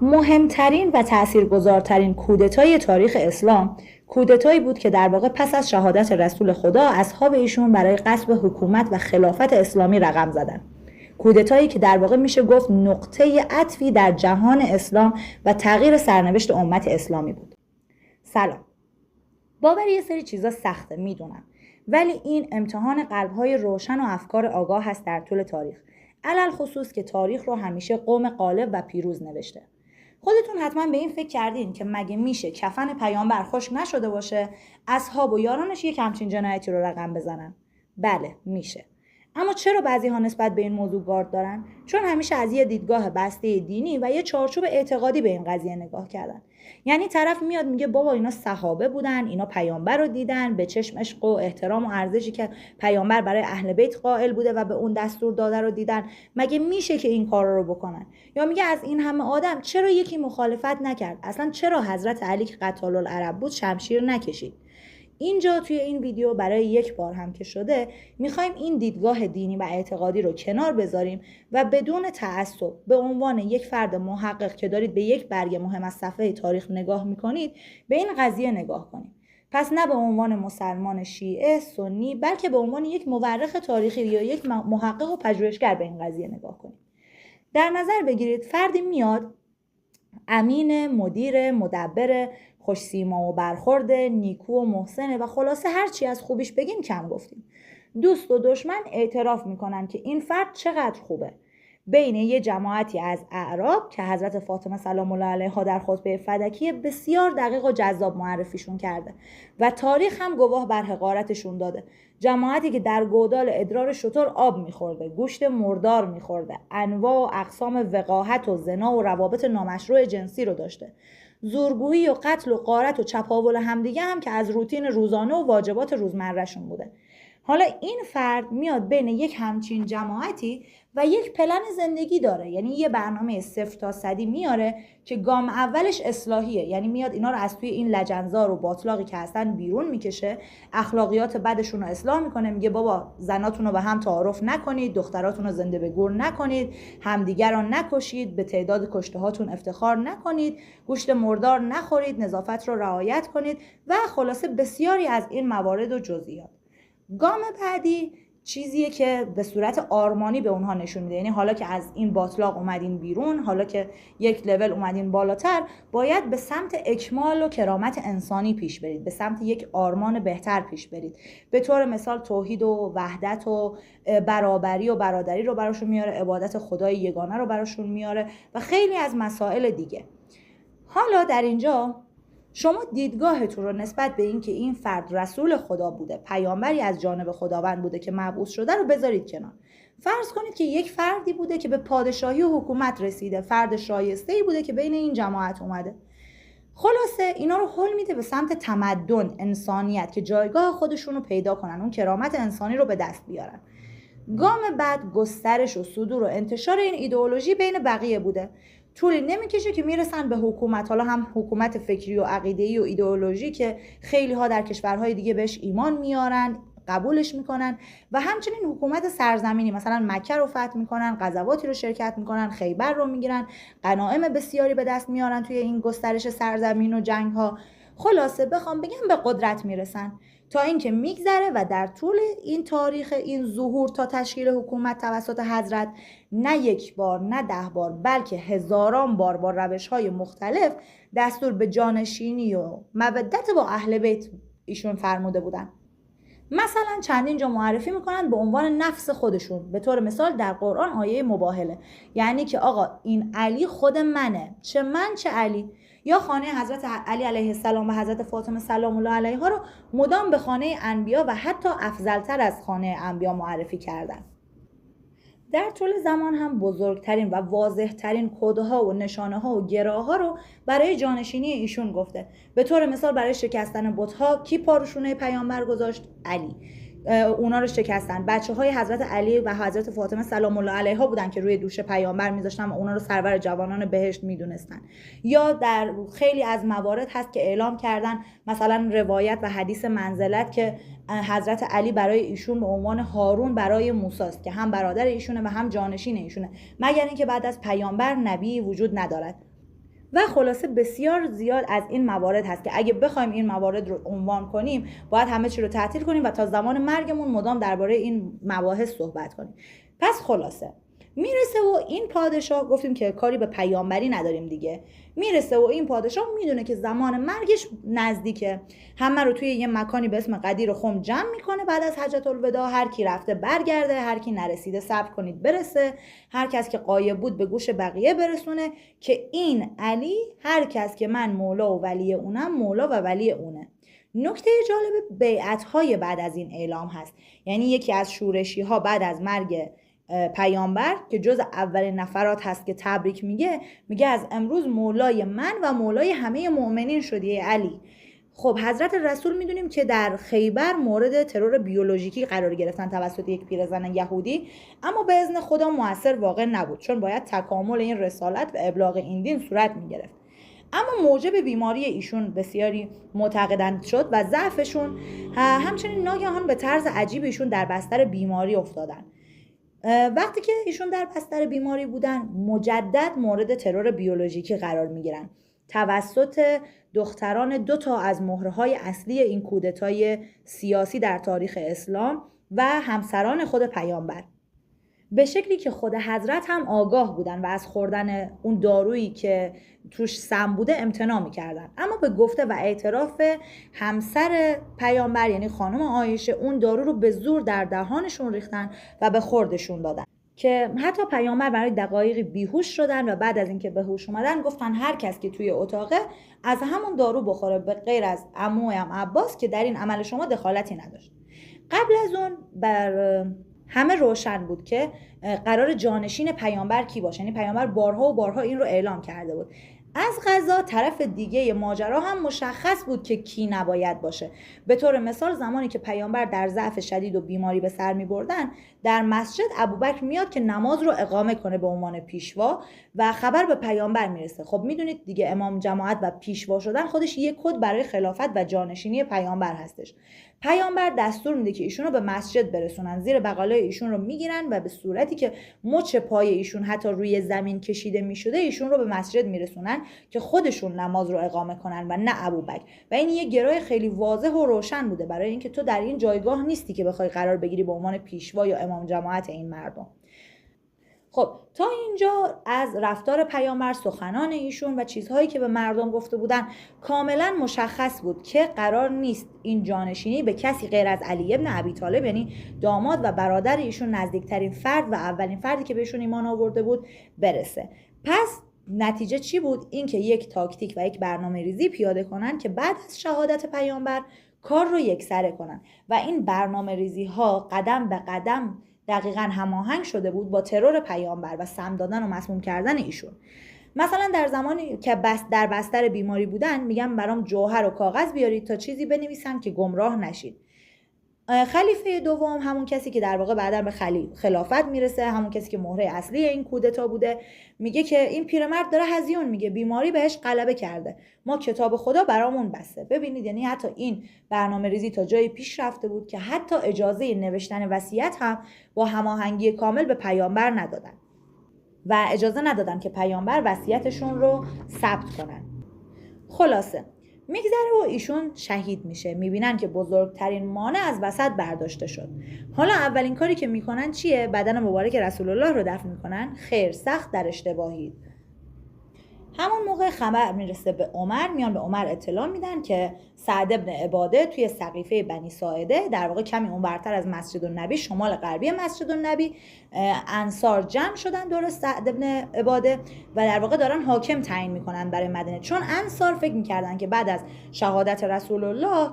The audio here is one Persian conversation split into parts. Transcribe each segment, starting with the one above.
مهمترین و تأثیرگذارترین کودتای تاریخ اسلام کودتایی بود که در واقع پس از شهادت رسول خدا اصحاب ایشون برای غصب حکومت و خلافت اسلامی رقم زدن. کودتایی که در واقع میشه گفت نقطه عطفی در جهان اسلام و تغییر سرنوشت امت اسلامی بود. سلام. باور یه سری چیزا سخته میدونم، ولی این امتحان قلب‌های روشن و افکار آگاه هست در طول تاریخ، علل خصوص که تاریخ رو همیشه قوم غالب و پیروز نوشته. خودتون حتما به این فکر کردین که مگه میشه کفن پیامبر خشک نشده باشه، اصحاب و یارانش یک همچین جنایتی رو رقم بزنن؟ بله میشه. اما چرا بعضی ها نسبت به این موضوع گارد دارن؟ چون همیشه از یه دیدگاه بسته دینی و یه چارچوب اعتقادی به این قضیه نگاه کردن. یعنی طرف میاد میگه بابا اینا صحابه بودن، اینا پیامبر رو دیدن، به چشم عشق و احترام و ارزشی که پیامبر برای اهل بیت قائل بوده و به اون دستور داده رو دیدن، مگه میشه که این کارا رو بکنن؟ یا میگه از این همه آدم چرا یکی مخالفت نکرد؟ اصلا چرا حضرت علی که قتال العرب بود شمشیر نکشید؟ اینجا توی این ویدیو برای یک بار هم که شده میخوایم این دیدگاه دینی و اعتقادی رو کنار بذاریم و بدون تعصب به عنوان یک فرد محقق که دارید به یک برگ مهم از صفحه تاریخ نگاه میکنید به این قضیه نگاه کنید. پس نه به عنوان مسلمان شیعه سنی، بلکه به عنوان یک مورخ تاریخی یا یک محقق و پژوهشگر به این قضیه نگاه کنید. در نظر بگیرید فردی میاد، امین، مدیر، مدبر، خوش‌سیما و برخورده، نیکو و محسنه و خلاصه هر چی از خوبیش بگیم کم گفتیم. دوست و دشمن اعتراف میکنن که این فرد چقدر خوبه. بین یه جماعتی از اعراب که حضرت فاطمه سلام الله علیها در خطبه فدکی بسیار دقیق و جذاب معرفیشون کرده و تاریخ هم گواه بر حقارتشون داده. جماعتی که در گودال ادرار شتر آب میخورده، گوشت مردار میخورده، انواع و اقسام وقاحت و زنا و روابط نامشروع جنسی رو داشته. زورگویی و قتل و غارت و چپاول همدیگه هم که از روتین روزانه و واجبات روزمرهشون بوده. حالا این فرد میاد بین یک همچین جماعتی و یک پلن زندگی داره، یعنی یه برنامه 0 تا 100 میاره که گام اولش اصلاحیه، یعنی میاد اینا رو از توی این لجنزار و باطلاقی که هستن بیرون میکشه، اخلاقیات بدشون رو اصلاح میکنه، میگه بابا زناتون رو به هم تعارف نکنید، دختراتون رو زنده به گور نکنید، همدیگر رو نکشید، به تعداد کشته هاتون افتخار نکنید، گوشت مردار نخورید، نظافت رو رعایت کنید و خلاصه بسیاری از این موارد و جزئیات. گام بعدی چیزیه که به صورت آرمانی به اونها نشون میده، یعنی حالا که از این باطلاق اومدین بیرون، حالا که یک لول اومدین بالاتر، باید به سمت اکمال و کرامت انسانی پیش برید، به سمت یک آرمان بهتر پیش برید. به طور مثال توحید و وحدت و برابری و برادری رو براشون میاره، عبادت خدای یگانه رو براشون میاره و خیلی از مسائل دیگه. حالا در اینجا شما دیدگاهتون رو نسبت به این که این فرد رسول خدا بوده، پیامبری از جانب خداوند بوده که مبعوث شده رو بذارید کنار. فرض کنید که یک فردی بوده که به پادشاهی و حکومت رسیده، فرد شایسته‌ای بوده که بین این جماعت اومده. خلاصه اینا رو هل میده به سمت تمدن، انسانیت، که جایگاه خودشون رو پیدا کنن، اون کرامت انسانی رو به دست بیارن. گام بعد گسترش و صدور و انتشار این ایدئولوژی بین بقیه بوده. طولی نمیکشه که میرسن به حکومت، حالا هم حکومت فکری و عقیده‌ای و ایدئولوژی که خیلی ها در کشورهای دیگه بهش ایمان میارن، قبولش میکنن، و همچنین حکومت سرزمینی، مثلا مکه رو فتح میکنن، غزواتی رو شرکت میکنن، خیبر رو میگیرن، غنایم بسیاری به دست میارن توی این گسترش سرزمین و جنگ ها. خلاصه بخوام بگم به قدرت میرسن تا اینکه میگذره و در طول این تاریخ این ظهور تا تشکیل حکومت توسط حضرت نه یک بار نه 10 بار بلکه هزاران بار با روش‌های مختلف دستور به جانشینی و مودت با اهل بیت ایشون فرموده بودن. مثلا چندین جا معرفی میکنن به عنوان نفس خودشون. به طور مثال در قرآن آیه مباهله، یعنی که آقا این علی خود منه، چه من چه علی. یا خانه حضرت علی علیه السلام و حضرت فاطمه سلام الله علیها رو مدام به خانه انبیا و حتی افضلتر از خانه انبیا معرفی کردن. در طول زمان هم بزرگترین و واضحترین کدها و نشانه ها و گراها رو برای جانشینی ایشون گفته. به طور مثال برای شکستن بت‌ها کی پاروشونه پیامبر گذاشت؟ علی. اونا رو شکستن. بچه‌های حضرت علی و حضرت فاطمه سلام الله علیها بودن که روی دوش پیامبر میذاشتن و اونا رو سرور جوانان بهشت میدونستن. یا در خیلی از موارد هست که اعلام کردن، مثلا روایت و حدیث منزلت که حضرت علی برای ایشون به عنوان هارون برای موسی است که هم برادر ایشونه و هم جانشین ایشونه، مگر اینکه بعد از پیامبر نبی وجود ندارد. و خلاصه بسیار زیاد از این موارد هست که اگه بخوایم این موارد رو عنوان کنیم باید همه چی رو تعطیل کنیم و تا زمان مرگمون مدام درباره این مباحث صحبت کنیم. پس خلاصه میرسه و این پادشاه، گفتیم که کاری به پیامبری نداریم دیگه، میرسه و این پادشاه میدونه که زمان مرگش نزدیکه، همه رو توی یه مکانی به اسم قدیر خم جمع میکنه بعد از حجت الوداع، هر کی رفته برگرده، هر کی نرسیده صبر کنید برسه، هر کس که غایب بود به گوش بقیه برسونه که این علی هر کس که من مولا و ولی اونم مولا و ولی اونه. نکته جالب بیعت‌های بعد از این اعلام هست، یعنی یکی از شورشی‌ها بعد از مرگ پیامبر که جز اولین نفرات هست که تبریک میگه از امروز مولای من و مولای همه مؤمنین شدی علی. خب حضرت رسول میدونیم که در خیبر مورد ترور بیولوژیکی قرار گرفتن توسط یک پیرزن یهودی، اما به اذن خدا موثر واقع نبود چون باید تکامل این رسالت و ابلاغ این دین صورت میگرفت. اما موجب بیماری ایشون بسیاری معتقدند شد و ضعفشون، همچنین ناگهان به طرز عجیب ایشون در بستر بیماری افتادن. وقتی که ایشون در بستر بیماری بودن مجدد مورد ترور بیولوژیکی قرار میگیرن توسط دختران 2 از مهره‌های اصلی این کودتای سیاسی در تاریخ اسلام و همسران خود پیامبر، به شکلی که خود حضرت هم آگاه بودن و از خوردن اون دارویی که توش سم بوده امتناع میکردن، اما به گفته و اعتراف همسر پیامبر یعنی خانم عایشه اون دارو رو به زور در دهانشون ریختن و به خوردشون دادن که حتی پیامبر برای دقایقی بیهوش شدن و بعد از اینکه به هوش اومدن گفتن هر کس که توی اتاقه از همون دارو بخوره به غیر از عمویم عباس که در این عمل شما دخالتی نداشت. قبل از اون بر همه روشن بود که قرار جانشین پیامبر کی باشه، یعنی پیامبر بارها و بارها این رو اعلام کرده بود. از قضا طرف دیگه ماجرا هم مشخص بود که کی نباید باشه. به طور مثال زمانی که پیامبر در ضعف شدید و بیماری به سر می‌بردن، در مسجد ابوبکر میاد که نماز رو اقامه کنه به عنوان پیشوا و خبر به پیامبر میرسه. خب میدونید دیگه امام جماعت و پیشوا شدن خودش یک کد برای خلافت و جانشینی پیامبر هستش. پیامبر دستور میده که ایشون رو به مسجد برسونن، زیر بغلای ایشون رو میگیرن و به صورتی که مچ پای ایشون حتی روی زمین کشیده میشده ایشون رو به مسجد میرسونن که خودشون نماز رو اقامه کنن و نه ابوبکر. و این یه گرای خیلی واضح و روشن بوده برای اینکه تو در این جایگاه نیستی که بخوای قرار بگیری به عنوان پیشوا یا امام جماعت این مردم. خب تا اینجا از رفتار پیامبر، سخنان ایشون و چیزهایی که به مردم گفته بودن کاملا مشخص بود که قرار نیست این جانشینی به کسی غیر از علی ابن ابی طالب یعنی داماد و برادر ایشون، نزدیکترین فرد و اولین فردی که بهشون ایمان آورده بود، برسه. پس نتیجه چی بود؟ این که یک تاکتیک و یک برنامه ریزی پیاده کنن که بعد از شهادت پیامبر کار رو یکسره کنن و این برنامه ریزی ها قدم به قدم دقیقاً هماهنگ شده بود با ترور پیامبر و سم دادن و مسموم کردن ایشون. مثلا در زمانی که در بستر بیماری بودن میگم برام جوهر و کاغذ بیارید تا چیزی بنویسم که گمراه نشید. خلیفه دوم، همون کسی که در واقع بعداً به خلافت میرسه، همون کسی که مهره اصلی این کودتا بوده، میگه که این پیرمرد داره هزیون میگه، بیماری بهش غلبه کرده، ما کتاب خدا برامون بسته. ببینید یعنی حتی این برنامه ریزی تا جایی پیش رفته بود که حتی اجازه نوشتن وصیت هم با هماهنگی کامل به پیامبر ندادن و اجازه ندادن که پیامبر وصیتشون رو ثبت کنن. خلاصه میگذره و ایشون شهید میشه، میبینن که بزرگترین مانع از وسط برداشته شد. حالا اولین کاری که میکنن چیه؟ بدن مبارک رسول الله رو دفن میکنن. خیر، سخت در اشتباهید. همون موقع خبر میرسه به عمر، میان به عمر اطلاع میدن که سعد ابن عباده توی سقیفه بنی ساعده، در واقع کمی اونورتر از مسجد النبی، شمال غربی مسجد النبی، انصار جمع شدن دور سعد ابن عباده و در واقع دارن حاکم تعیین میکنن برای مدینه، چون انصار فکر میکردن که بعد از شهادت رسول الله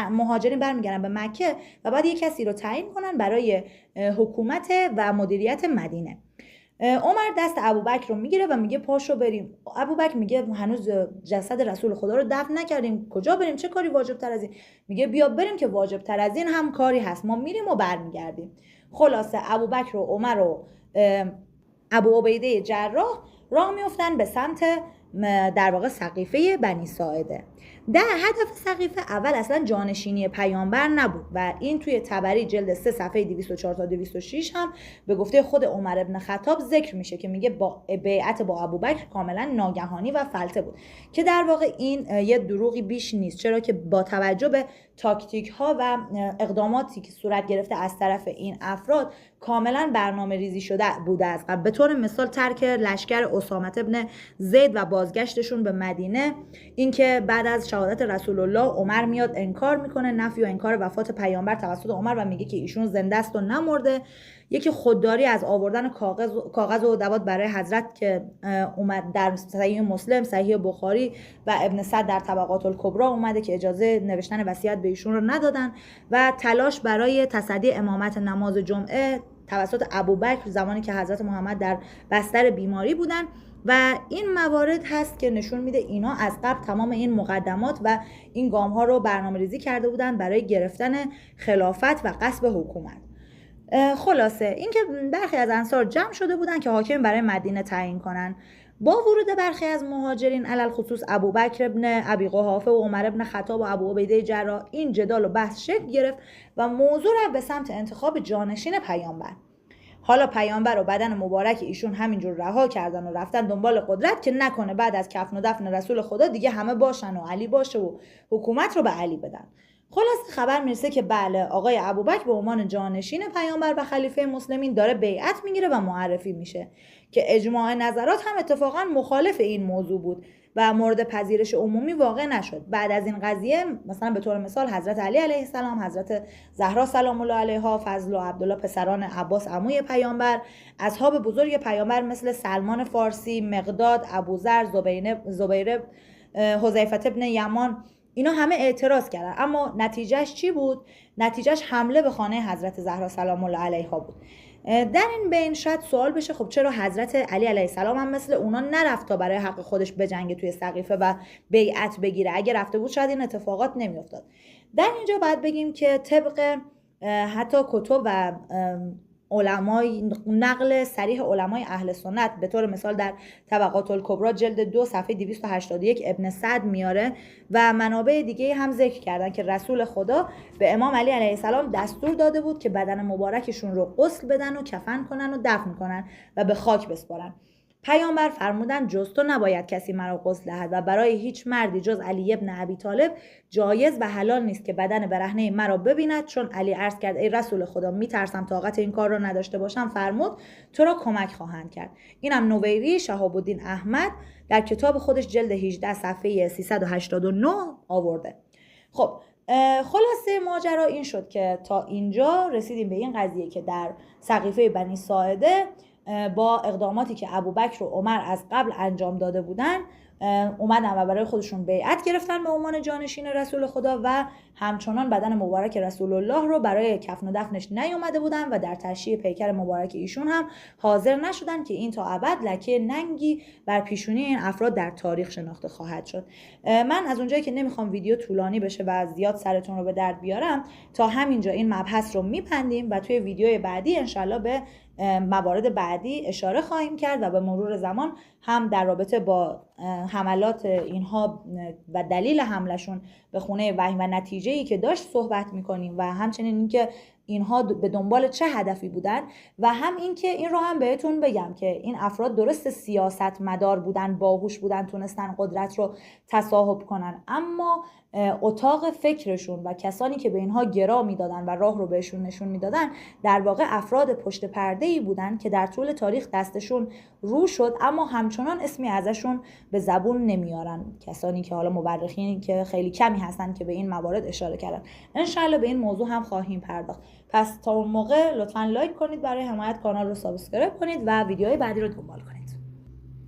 مهاجرین برمیگردن به مکه و بعد یک کسی رو تعیین کنن برای حکومت و مدیریت مدینه. عمر دست ابوبکر رو میگیره و میگه پاشو بریم. ابوبکر میگه هنوز جسد رسول خدا رو دفن نکردیم، کجا بریم؟ چه کاری واجب تر از این؟ میگه بیا بریم که واجب تر از این هم کاری هست، ما میریم و برمیگردیم. خلاصه ابوبکر و عمر و ابو عبیده جراح راه میافتن به سمت در واقع سقیفه بنی ساعده. در هدف سقیفه اول اصلا جانشینی پیامبر نبود و این توی طبری جلد 3 صفحه 204 تا 206 هم به گفته خود عمر ابن خطاب ذکر میشه که میگه با بیعت با ابوبکر کاملا ناگهانی و فلته بود، که در واقع این یه دروغی بیش نیست، چرا که با توجه به تاکتیک ها و اقداماتی که صورت گرفته از طرف این افراد کاملا برنامه ریزی شده بوده است. و به طور مثال ترک لشکر اسامه ابن زید و بازگشتشون به مدینه، اینکه بعد از شهادت رسول الله عمر میاد انکار میکنه، نفی و انکار وفات پیامبر توسط عمر و میگه که ایشون زنده است و نمرده. یکی خودداری از آوردن کاغذ و دوات برای حضرت که اومد در صحیح مسلم، صحیح بخاری و ابن سعد در طبقات الکبری اومده که اجازه نوشتن وصیت به ایشون رو ندادن. و تلاش برای تصدی امامت نماز جمعه توسط ابوبکر زمانی که حضرت محمد در بستر بیماری بودن. و این موارد هست که نشون میده اینا از قبل تمام این مقدمات و این گام ها رو برنامه ریزی کرده بودن برای گرفتن خلافت و غصب حکومت. خلاصه اینکه برخی از انصار جمع شده بودن که حاکم برای مدینه تعیین کنن. با ورود برخی از مهاجرین علل خصوص ابوبکر ابن ابی قحافه و عمر ابن خطاب و ابو عبیده جراح، این جدال و بحث شکل گرفت و موضوع را به سمت انتخاب جانشین پیامبر. حالا پیامبر و بدن مبارک ایشون همینجور رها کردن و رفتن دنبال قدرت که نکنه بعد از کفن و دفن رسول خدا دیگه همه باشن و علی باشه و حکومت رو به علی بدن. خلاص خبر میرسه که بله، آقای ابوبکر به عنوان جانشین پیامبر و خلیفه مسلمین داره بیعت میگیره و معرفی میشه، که اجماع نظرات هم اتفاقا مخالف این موضوع بود و مورد پذیرش عمومی واقع نشد. بعد از این قضیه مثلا به طور مثال حضرت علی علیه السلام، حضرت زهرا سلام الله علیها، فضل و عبدالله پسران عباس عموی پیامبر، اصحاب بزرگ پیامبر مثل سلمان فارسی، مقداد، ابوذر، زبیر، حذیفه ابن یمان، اینا همه اعتراض کردن. اما نتیجهش چی بود؟ نتیجهش حمله به خانه حضرت زهرا سلام الله علیها بود. در این بین شاید سوال بشه خب چرا حضرت علی علیه السلام هم مثل اونا نرفت تا برای حق خودش بجنگه توی سقیفه و بیعت بگیره؟ اگه رفته بود شاید این اتفاقات نمیافتاد. در اینجا باید بگیم که طبق حتی کتب و علمای نقل صریح علمای اهل سنت، به طور مثال در طبقات الکبری جلد 2 صفحه 281 ابن سعد میاره و منابع دیگه هم ذکر کردن که رسول خدا به امام علی علیه السلام دستور داده بود که بدن مبارکشون رو غسل بدن و کفن کنن و دفن کنن و به خاک بسپارن. پیامبر فرمودن جز تو نباید کسی مرا غسل دهد و برای هیچ مردی جز علی ابن ابی طالب جایز و حلال نیست که بدن برهنه مرا ببیند. چون علی عرض کرد ای رسول خدا میترسم طاقت این کار را نداشته باشم، فرمود تو را کمک خواهند کرد. اینم نویری شهاب الدین احمد در کتاب خودش جلد 18 صفحه 389 آورده. خب خلاصه ماجرا این شد که تا اینجا رسیدیم به این قضیه که در سقیفه بنی ساعده با اقداماتی که ابوبکر و عمر از قبل انجام داده بودن اومدن و برای خودشون بیعت گرفتن به عنوان جانشین رسول خدا و همچنان بدن مبارک رسول الله رو برای کفن و دفنش نیومده بودن و در تشییع پیکر مبارک ایشون هم حاضر نشدن که این تا ابد لکه ننگی بر پیشونی این افراد در تاریخ شناخته خواهد شد. من از اونجایی که نمیخوام ویدیو طولانی بشه و زیاد سرتون رو به درد بیارم، تا همینجا این مبحث رو میپندیم و توی ویدیوی بعدی انشالله به موارد بعدی اشاره خواهیم کرد و به مرور زمان هم در رابطه با حملات اینها و دلیل حملشون به خونه وحی و نتیجه‌ای که داشت صحبت میکنیم و همچنین اینکه اینها به دنبال چه هدفی بودن و هم اینکه این رو هم بهتون بگم که این افراد درست سیاست مدار بودن، باهوش بودن، تونستن قدرت رو تصاحب کنن، اما اتاق فکرشون و کسانی که به اینها گرا میدادن و راه رو بهشون نشون میدادن در واقع افراد پشت پرده‌ای بودن که در طول تاریخ دستشون رو شد اما همچنان اسمی ازشون به زبون نمیارن. کسانی که حالا مورخین که خیلی کمی هستن که به این موارد اشاره کردن. انشالله به این موضوع هم خواهیم پرداخت. پس تا اون موقع لطفاً لایک کنید، برای حمایت کانال رو سابسکرایب کنید و ویدیوهای بعدی رو دنبال کنید.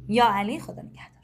یا علی، خدا نگهدار.